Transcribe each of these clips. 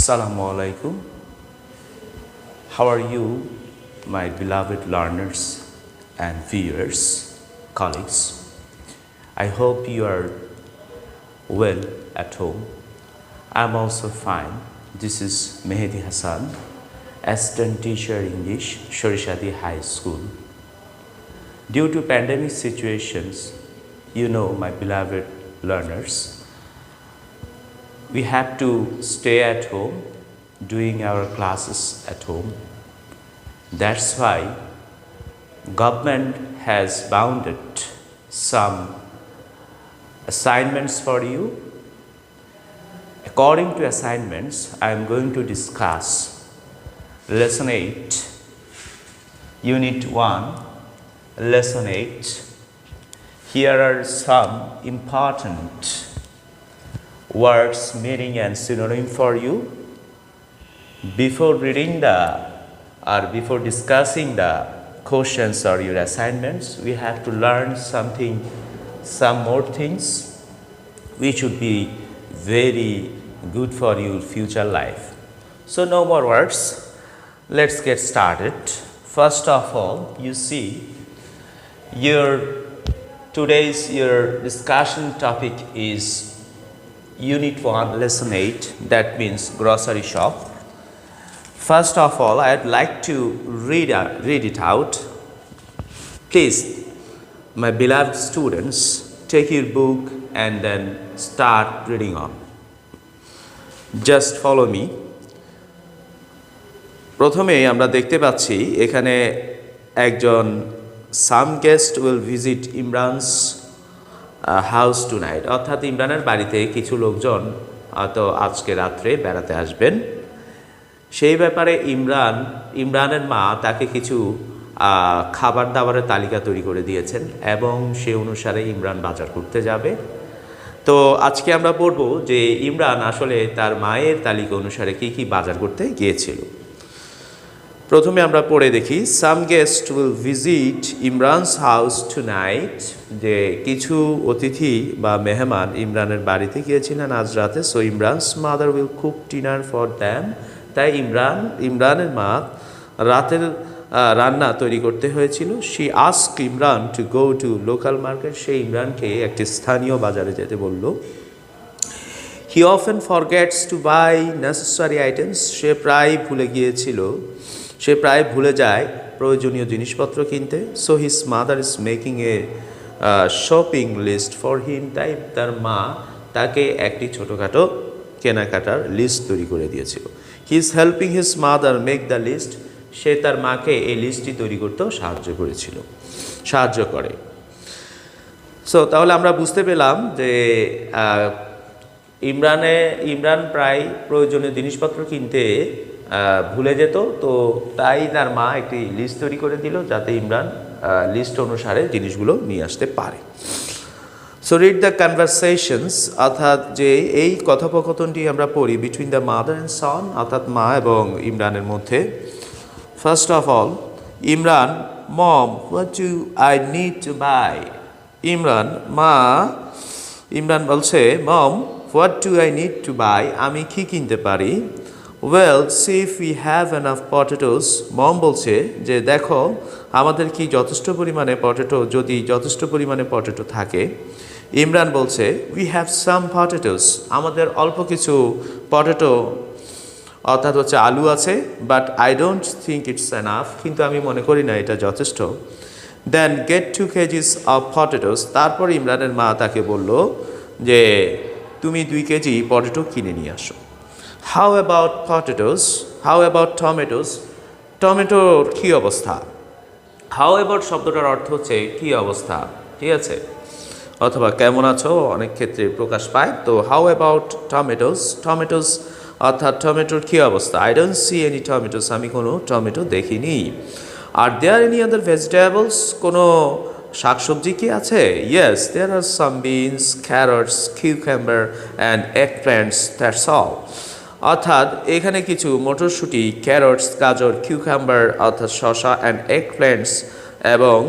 Assalamu alaikum. How are you, my beloved learners and viewers, colleagues? I hope you are well at home. I'm also fine. This is Mehdi Hassan, Assistant Teacher English, Shorishadi High School. Due to pandemic situations, my beloved learners, we have to stay at home, doing our classes at home. That's why government has bounded some assignments for you. According to assignments, I am going to discuss Lesson 8, Unit 1, Lesson 8. Here are some important words, meaning and synonym for you. Before reading before discussing the questions or your assignments, we have to learn some more things which would be very good for your future life. So no more words. Let's get started. First of all, you see today's discussion topic is Unit 1, Lesson 8, that means grocery shop. First of all, I'd like to read it out. Please, my beloved students, take your book and then start reading on. Just follow me. প্রথমে আমরা দেখতে পাচ্ছি এখানে একজন some guest will visit Imran's house tonight, অর্থাৎ ইমরানের বাড়িতে কিছু লোকজন তো আজকে রাত্রে বেড়াতে আসবেন। সেই ব্যাপারে ইমরানের মা তাকে কিছু খাবার দাবারের তালিকা তৈরি করে দিয়েছেন এবং সে অনুসারে ইমরান বাজার করতে যাবে। তো আজকে আমরা পড়ব যে ইমরান আসলে তার মায়ের তালিকা অনুসারে কি কি বাজার করতে গিয়েছিল। প্রথমে আমরা পড়ে দেখি, some guest will visit Imran's house tonight, যে কিছু অতিথি বা মেহমান ইমরানের বাড়িতে গিয়েছিলেন আজ রাতে। So Imran's mother will cook dinner for them, তাই ইমরানের মা রাতের রান্না তৈরি করতে হয়েছিল। She ask Imran to go to local market, সে ইমরানকে একটি স্থানীয় বাজারে যেতে বলল। He often forgets to buy necessary items, সে প্রায় ভুলে যায় প্রয়োজনীয় জিনিসপত্র কিনতে। So his mother is making a shopping list for him, তাই তার মা তাকে একটি ছোটোখাটো কেনাকাটার লিস্ট তৈরি করে দিয়েছিল। He is helping his mother make the list, সে তার মাকে এই লিস্টটি তৈরি করতেও সাহায্য করে। সো তাহলে আমরা বুঝতে পেলাম যে ইমরান প্রায় প্রয়োজনীয় জিনিসপত্র কিনতে ভুলে যেত, তো তাই তার মা একটি লিস্ট তৈরি করে দিল যাতে ইমরান লিস্ট অনুসারে জিনিসগুলো নিয়ে আসতে পারে। সো রিড দ্য কনভারসেশনস, অর্থাৎ যে এই কথোপকথনটি আমরা পড়ি between the mother and son, অর্থাৎ মা এবং ইমরানের মধ্যে। First of all, Imran, mom what do I need to buy. Imran বলছে, mom what do I need to buy, আমি কি কিনতে পারি। Well see if we have enough potatoes, mom বলছে যে দেখো আমাদের কি যথেষ্ট পরিমাণে পটেটো থাকে। ইমরান বলছে, উই হ্যাভ সাম পটেটোস, আমাদের অল্প কিছু পটেটো অর্থাৎ আলু আছে, but I don't think it's enough, কিন্তু আমি মনে করি না এটা যথেষ্ট। দেন গেট 2 কেজিস অফ পটেটোস, তারপর ইমরানের মা তাকে বলল যে তুমি 2 কেজি পটেটো কিনে নিয়ে আসো। হাউ অ্যাবাউট টমেটোস, টমেটোর কী অবস্থা। হাউ অ্যাবাউট শব্দটার অর্থ হচ্ছে কী অবস্থা, ঠিক আছে, অথবা কেমন আছো অনেক ক্ষেত্রে প্রকাশ পায়। তো হাউ অ্যাবাউট টমেটোস অর্থাৎ টমেটোর কী অবস্থা। I don't see any tomatoes, আমি কোনো টমেটো দেখিনি। আর দেয়ার এনি আদার ভেজিটেবলস, কোনো শাকসবজি কি আছে। Yes there are some beans, carrots, cucumber and eggplants, that's all. অর্থাৎ এখানে কিছু মটরশুঁটি, ক্যারটস, গাজর, কিউকাম্বার অর্থাৎ শসা, অ্যান্ড এগ প্ল্যান্টস এবং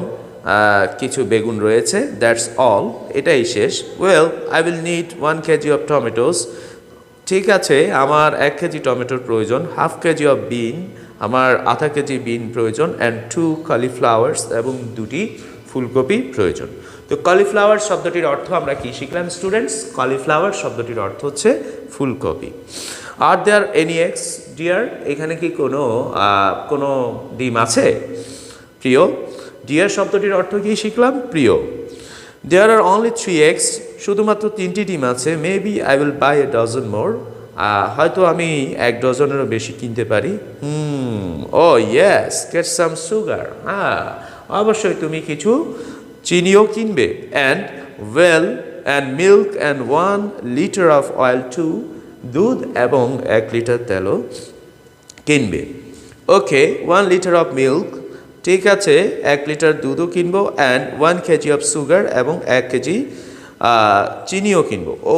কিছু বেগুন রয়েছে, দ্যাটস অল, এটাই শেষ। Well I will need 1 KG of tomatoes, ঠিক আছে, আমার 1 কেজি টমেটোর প্রয়োজন, হাফ কেজি অফ বিন, আমার আধা কেজি বিন প্রয়োজন, অ্যান্ড 2 কলিফ্লাওয়ার্স, এবং 2টি ফুলকপি প্রয়োজন। তো কলিফ্লাওয়ার শব্দটির অর্থ আমরা কি শিখলাম স্টুডেন্টস? কলিফ্লাওয়ার শব্দটির অর্থ হচ্ছে ফুলকপি। আর দেয়ার এনি এগস ডিয়ার? এখানে কি কোনো ডিম আছে প্রিয়? ডিয়ার শব্দটির অর্থ কি শিখলাম? প্রিয়। দেয়ার আর অনলি 3 eggs, শুধুমাত্র 3টি ডিম আছে। Maybe I will buy a dozen more, হয়তো আমি 1 ডজনেরও বেশি কিনতে পারি। Oh yes, get some sugar, হ্যাঁ অবশ্যই তুমি কিছু চিনিও কিনবে। And milk and 1 litre of oil too, দুধ এবং 1 লিটার তেলও কিনবে। ওকে, 1 লিটার অফ মিল্ক, ঠিক আছে 1 লিটার দুধও কিনবো, অ্যান্ড 1 কেজি অফ সুগার, এবং 1 কেজি চিনিও কিনবো। ও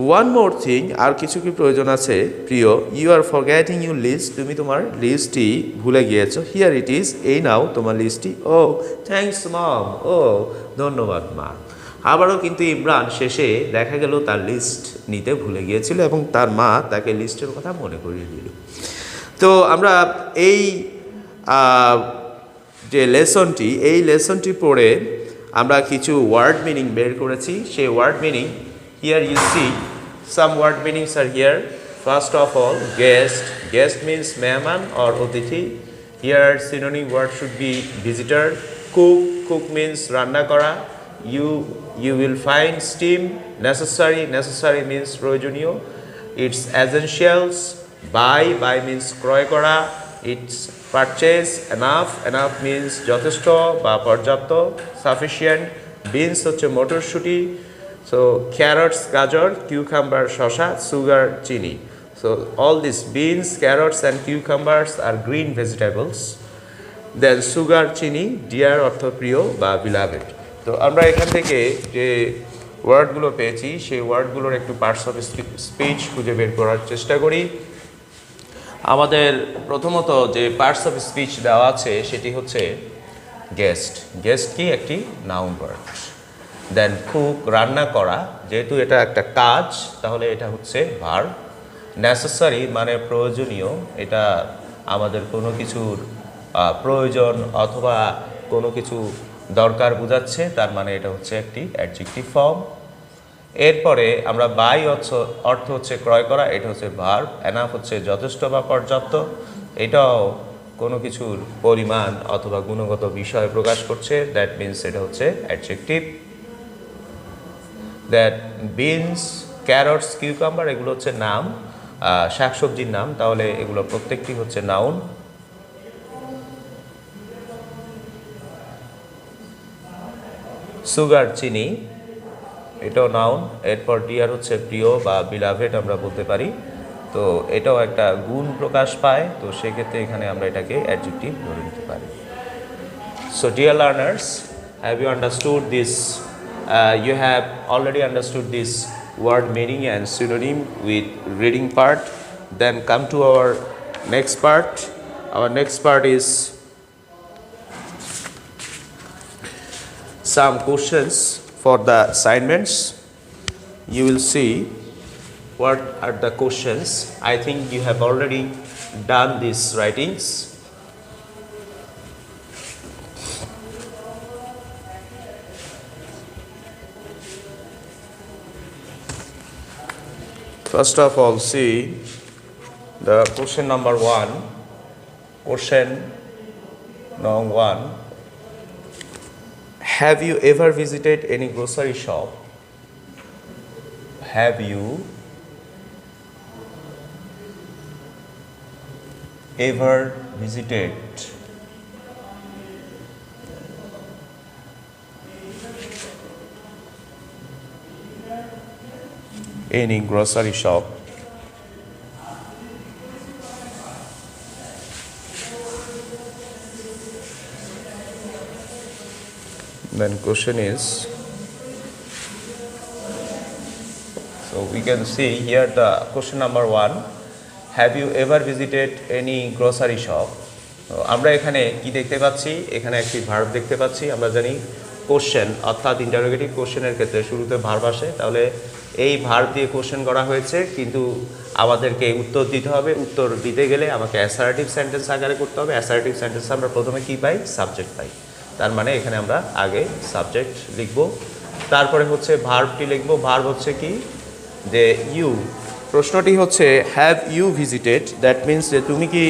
ওয়ান মোর থিং, আর কিছু কি প্রয়োজন আছে প্রিয়? You are forgetting your list, তুমি তোমার লিস্টটি ভুলে গিয়েছো। হিয়ার ইট ইজ, এই নাও তোমার লিস্টটি। ও থ্যাঙ্কস মম, ও ধন্যবাদ মা। আবারও কিন্তু ইমরান শেষে দেখা গেল তার লিস্ট নিতে ভুলে গিয়েছিল, এবং তার মা তাকে লিস্টের কথা মনে করিয়ে দিল। তো আমরা এই যে লেসনটি পড়ে আমরা কিছু ওয়ার্ড মিনিং বের করেছি। সেই word meaning, here you see some word meanings আর here. First of all, guest means মেহমান অর অতিথি। Here synonym word should be visitor. Cook means রান্না করা। You will find steam. Necessary means প্রয়োজনীয়। It's essentials. Buy means ক্রয় করা। It's purchase. Enough means যথেষ্ট বা পর্যাপ্ত। সাফিসিয়েন্ট। বিনস হচ্ছে মটরশুঁটি। সো ক্যারটস গাজর, কিউকাম্বার শসা, সুগার চিনি। So all this beans, carrots and cucumbers are green vegetables. Then sugar চিনি, ডিয়ার অর্থ প্রিয় বা বিলাভেড। তো আমরা এখান থেকে যে ওয়ার্ডগুলো পেয়েছি সেই ওয়ার্ডগুলোর একটু পার্টস অফ স্পিচ খুঁজে বের করার চেষ্টা করি। আমাদের প্রথমত যে পার্টস অফ স্পিচ দেওয়া আছে সেটি হচ্ছে গেস্ট কি একটি নাউন ওয়ার্ড। দেন কুক রান্না করা, যেহেতু এটা একটা কাজ তাহলে এটা হচ্ছে ভার্ব। নেসেসারি মানে প্রয়োজনীয়, এটা আমাদের কোনো কিছুর প্রয়োজন অথবা কোনো কিছু দরকার বোঝাচ্ছে, তার মানে এটা হচ্ছে একটি অ্যাডজেক্টিভ ফর্ম। এরপরে আমরা বাই অর্থ হচ্ছে ক্রয় করা, এটা হচ্ছে ভার্ব। এনাফ হচ্ছে যথেষ্ট বা পর্যাপ্ত, এটাও কোনো কিছুর পরিমাণ অথবা গুণগত বিষয় প্রকাশ করছে, দ্যাট মিনস এটা হচ্ছে adjective. That beans, carrots, cucumber এগুলো হচ্ছে নাম, শাকসবজির নাম, তাহলে এগুলো প্রত্যেকটি হচ্ছে নাউন। সুগার চিনি, এটাও নাউন। এরপর ডিয়ার হচ্ছে প্রিয় বা বিলাভেড আমরা বলতে পারি, তো এটাও একটা গুণ প্রকাশ পায়, তো সেক্ষেত্রে এখানে আমরা এটাকে অ্যাডজেক্টিভ ধরে নিতে পারি। So dear learners, have you understood this? You have already understood this word meaning and synonym with reading part. Then come to our next part. Our next part is some questions for the assignments. You will see what are the questions. I think you have already done these writings. First of all, see the question number 1. Question number 1. Have you ever visited any grocery shop? Have you ever visited any grocery shop? Then question is, so we can see here the question number 1. Have you ever visited any grocery shop? আমরা এখানে কি দেখতে পাচ্ছি? এখানে একটি verb দেখতে পাচ্ছি। আমরা জানি কোশ্চেন অর্থাৎ ইন্টারোগেটিভ কোশ্চেনের ক্ষেত্রে শুরুতে ভার্ব আসে, তাহলে এই ভার্ব দিয়ে কোশ্চেন করা হয়েছে, কিন্তু আমাদেরকে উত্তর দিতে হবে। উত্তর দিতে গেলে আমাকে অ্যাসার্টিভ সেন্টেন্স আকারে করতে হবে। অ্যাসার্টিভ সেন্টেন্স আমরা প্রথমে কি পাই? সাবজেক্ট পাই। তার মানে এখানে আমরা আগে সাবজেক্ট লিখব, তারপরে হচ্ছে ভার্বটি লিখব। ভার্ব হচ্ছে কি? যে ইউ। প্রশ্নটি হচ্ছে have you visited, that means যে তুমি কি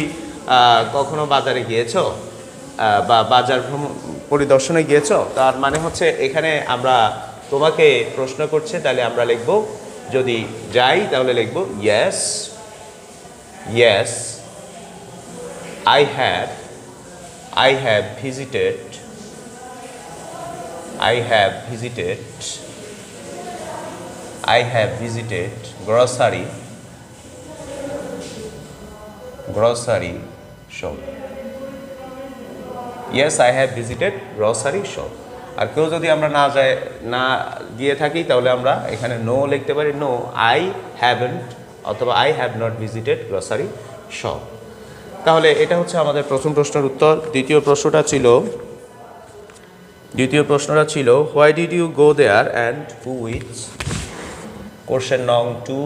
কখনো বাজারে গিয়েছো বা বাজার পরিদর্শনে গিয়েছো। তার মানে হচ্ছে এখানে আমরা তোমাকে প্রশ্ন করছে, তাহলে আমরা লিখব, যদি যাই তাহলে লিখব yes, yes I have visited, I have visited grocery shop. Yes, I have visited grocery shop. আর কেউ যদি আমরা না গিয়ে থাকি তাহলে আমরা এখানে নো লিখতে পারি, নো আই হ্যাভেন্ট, অথবা I have not visited grocery shop. তাহলে এটা হচ্ছে আমাদের প্রথম প্রশ্নের উত্তর। দ্বিতীয় প্রশ্নটা ছিল why did you go there and who with. Question নং 2,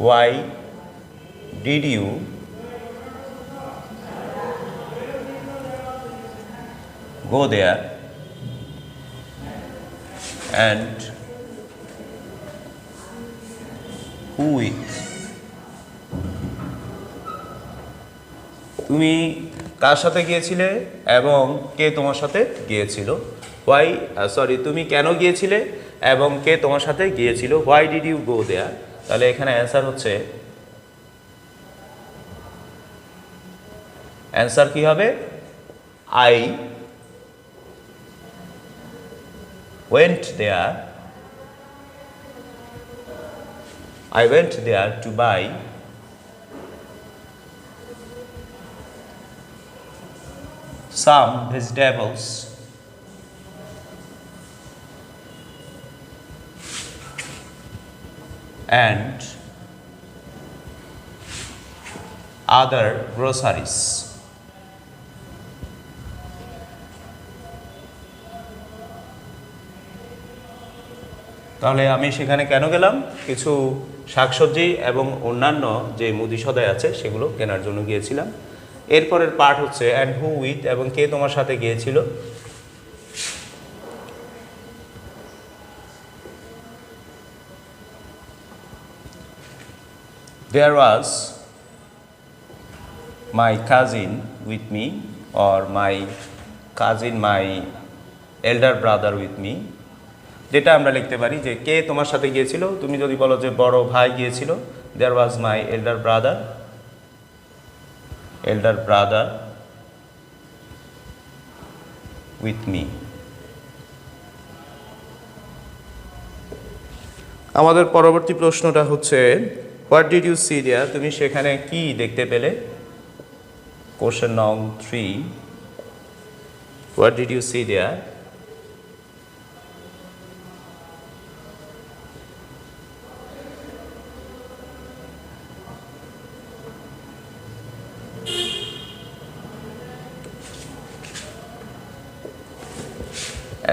why did you go there and who with। তুমি কার সাথে গিয়েছিলে এবং কে তোমার সাথে গিয়েছিল। তুমি কেন গিয়েছিলে এবং কে তোমার সাথে গিয়েছিল। হোয়াই ডিড ইউ গো দেয়ার। তাহলে এখানে অ্যান্সার কি হবে? I went there to buy some vegetables and other groceries। তাহলে আমি সেখানে কেন গেলাম? কিছু শাকসবজি এবং অন্যান্য যে মুদি সদাই আছে সেগুলো কেনার জন্য গিয়েছিলাম। এরপরের পার্ট হচ্ছে অ্যান্ড হু উইথ, এবং কে তোমার সাথে গিয়েছিল। There was my cousin with me, or my elder brother with me। যেটা আমরা লিখতে পারি যে কে তোমার সাথে গিয়েছিল। তুমি যদি বলো যে বড় ভাই গিয়েছিল, there was my elder brother with me। আমাদের পরবর্তী প্রশ্নটা হচ্ছে what did you see there. তুমি সেখানে কি দেখতে পেলে। কোশ্চেন নং 3, what did you see there.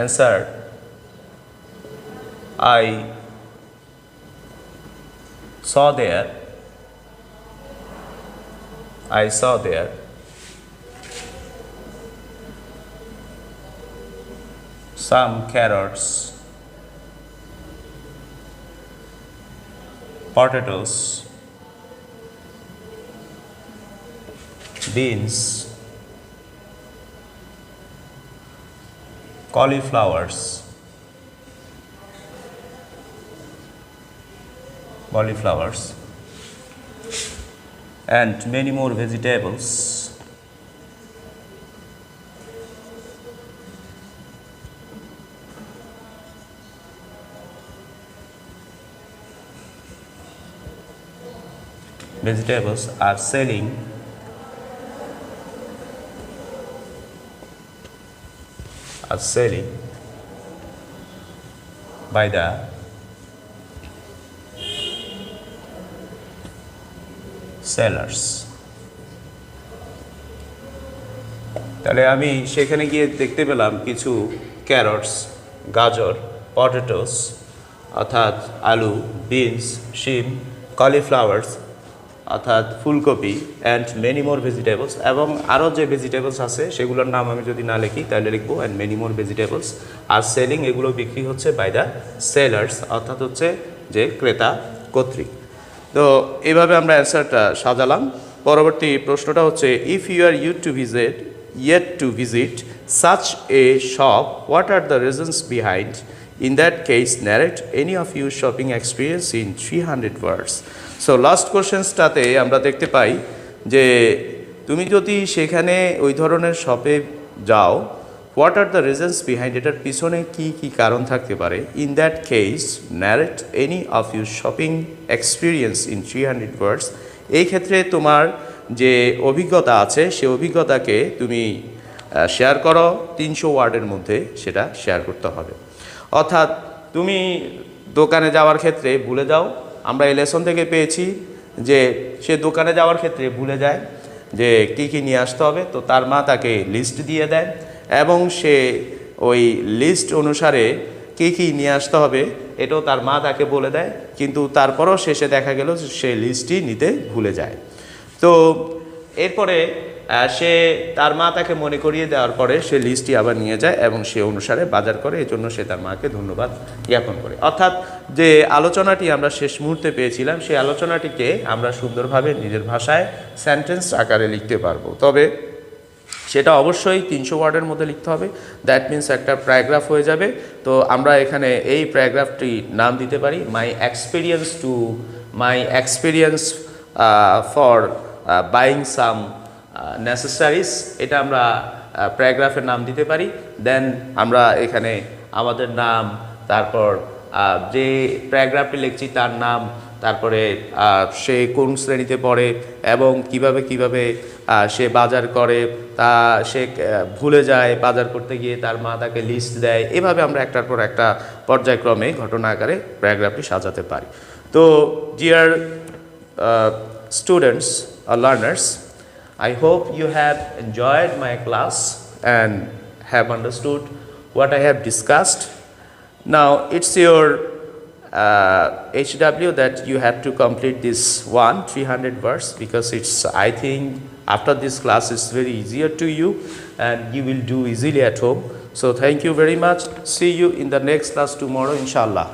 Answer, I saw there some carrots, potatoes, beans, cauliflowers, and many more vegetables। Vegetables are selling by the sellers। তাহলে আমি সেখানে গিয়ে দেখতে পেলাম কিছু ক্যারটস গাজর, পটেটোস অর্থাৎ আলু, বিনস, শিম, কলিফ্লাওয়ার্স অর্থাৎ ফুলকপি অ্যান্ড মেনি মোর ভেজিটেবলস, এবং আরও যে ভেজিটেবলস আছে সেগুলোর নাম আমি যদি না লিখি তাহলে লিখবো and many more vegetables are selling, এগুলো বিক্রি হচ্ছে বাই দ্য সেলার্স অর্থাৎ হচ্ছে যে ক্রেতা কর্তৃক। তো এইভাবে আমরা অ্যান্সারটা সাজালাম। পরবর্তী প্রশ্নটা হচ্ছে if you are yet to visit such a shop, what are the reasons behind? In that case, narrate any of your shopping experience in 300 words. So last questionসটাতে আমরা দেখতে পাই যে তুমি যদি সেখানে ওই ধরনের শপে যাও, what are the reasons behind, এটার পিছনে কী কী কারণ থাকতে পারে। In that case narrate any of your shopping experience in 300 ওয়ার্ডস। এই ক্ষেত্রে তোমার যে অভিজ্ঞতা আছে সে অভিজ্ঞতাকে তুমি শেয়ার করো 300 ওয়ার্ডের মধ্যে, সেটা শেয়ার করতে হবে। অর্থাৎ তুমি দোকানে যাওয়ার ক্ষেত্রে ভুলে যাও, আমরা এই লেসন থেকে পেয়েছি যে সে দোকানে যাওয়ার ক্ষেত্রে ভুলে যায় যে কী কী নিয়ে আসতে হবে, তো তার মা তাকে লিস্ট দিয়ে দেয় এবং সে ওই লিস্ট অনুসারে কী কী নিয়ে আসতে হবে এটাও তার মা তাকে বলে দেয়, কিন্তু তারপরও শেষে দেখা গেল সে লিস্টটি নিতে ভুলে যায়। তো এরপরে সে তার মা তাকে মনে করিয়ে দেওয়ার পরে সে লিস্টটি আবার নিয়ে যায় এবং সে অনুসারে বাজার করে, এই জন্য সে তার মাকে ধন্যবাদ জ্ঞাপন করে। অর্থাৎ যে আলোচনাটি আমরা শেষ মুহূর্তে পেয়েছিলাম সেই আলোচনাটিকে আমরা সুন্দরভাবে নিজের ভাষায় সেন্টেন্স আকারে লিখতে পারবো, তবে সেটা অবশ্যই 300 ওয়ার্ডের মধ্যে লিখতে হবে। দ্যাট মিন্স একটা প্যারাগ্রাফ হয়ে যাবে। তো আমরা এখানে এই প্যারাগ্রাফটি নাম দিতে পারি মাই এক্সপিরিয়েন্স ফর বাইং সাম নেসেসারিস, এটা আমরা প্যারাগ্রাফের নাম দিতে পারি। দেন আমরা এখানে আমাদের নাম, তারপর যে প্যারাগ্রাফটি লিখছি তার নাম, তারপরে সে কোন শ্রেণীতে পড়ে এবং কিভাবে সে বাজার করে, তা সে ভুলে যায় বাজার করতে গিয়ে, তার মা তাকে লিস্ট দেয়, এভাবে আমরা একটার পর একটা পর্যায়ক্রমে ঘটনা আকারে প্যারাগ্রাফটি সাজাতে পারি। তো deer students or learners, I hope you have enjoyed my class and have understood what I have discussed. Now it's your HW that you have to complete this 300 words, because it's, I think after this class is very easier to you and you will do easily at home. So thank you very much. See you in the next class tomorrow, inshallah.